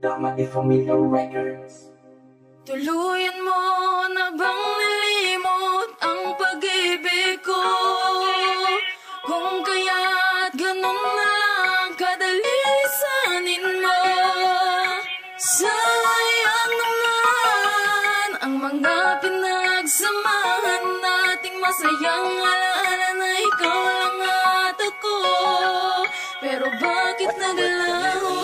Dama de Familia Records. Tuluyan mo na bang nilimot ang pag-ibig ko? Kung kaya't ganun na lang kadalisanin mo. Sayang naman ang mga pinagsamahan nating masayang alaala na ikaw lang at ako. Pero bakit nagalaho?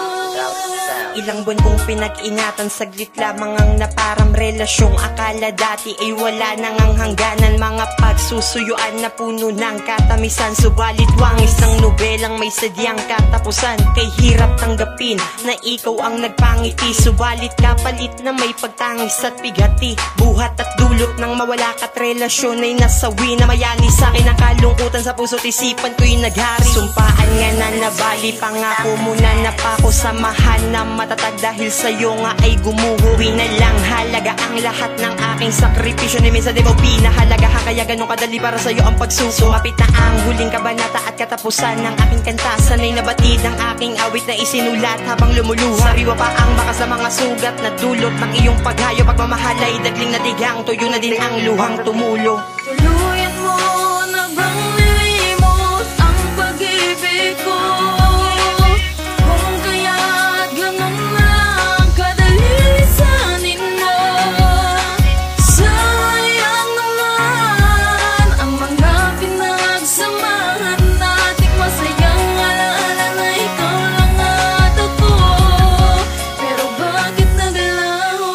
Ilang buwan kong pinag-ingatan, saglit lamang ang naparam relasyong akala dati ay wala nang ang hangganan. Mga pagsusuyuan na puno ng katamisan, subalit wangis ng nobelang may sadyang katapusan. Kay hirap tanggapin na ikaw ang nagpangiti, subalit kapalit na may pagtangis at bigati. Buhat at dulot ng mawala ka't relasyon ay nasawi na mayani sa akin ang kalungkutan sa puso't isipan ko'y naghari. Sumpaan nga na nabali, pangako muna na pa ko samahan na matatag dahil sa'yo nga ay gumuhuwi na lang. Halaga ang lahat ng aking sakripisyo, ni minsan di mo pinahalagahan, kaya ganun kadali para sa'yo ang pagsuko. Sumapit na ang huling kabanata at katapusan ng aking kanta. Sanay na batid ang aking awit na isinulat habang lumuluha. Sariwa pa ang baka sa mga sugat na dulot ng iyong paghayo. Pagmamahal ay dagling na tigang, tuyo na din ang luhang tumulo. Tuluyan mo na bang nilimot ang pag-ibig ko? Kung kaya't ganun na lang kadalisanin mo. Sayang naman ang mga pinagsamahan nating masayang alaala na ikaw lang at ako. Pero bakit nagalaho?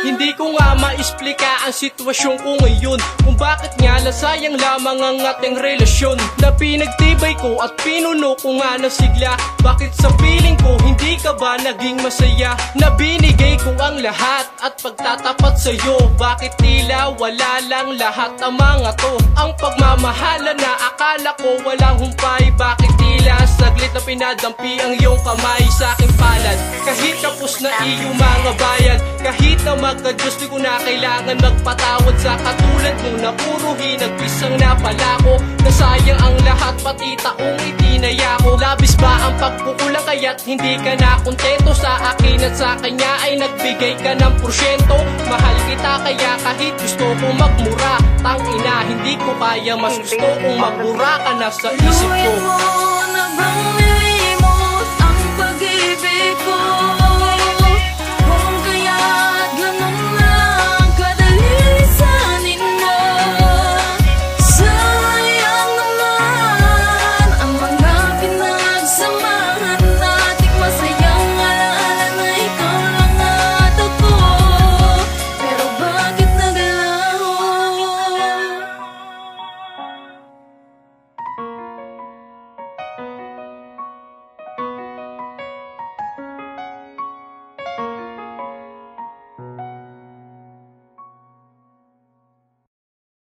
Hindi ko nga maisplika ang sitwasyon ko ngayon, kung bakit nga nasayang lamang ang ating relasyon na pinagtibay ko at pinuno ko nga na sigla. Bakit sa piling ko hindi ka ba naging masaya na binigay ko ang lahat at pagtatapat sa'yo? Bakit tila wala lang lahat ang mga to? Ang pagmamahala na akala ko walang humpay. Bakit tila saglit na pinadampi ang iyong kamay sa aking palad? Kahit tapos na iyong mga bayad, kahit na magka-Diyos di ko na kailangan magpatawad sa katulad mo na puro hinagpisang napala ko. Nasayang ang lahat pati taong itinaya ko. Labis ba ang pagkukulang kaya't hindi ka na kontento sa akin at sa kanya ay nagbigay ka ng porsyento? Mahal kita kaya kahit gusto ko magmura, tangina hindi ko kaya, mas gusto kong magmura ka na sa isip ko. Tuluyan mo na bang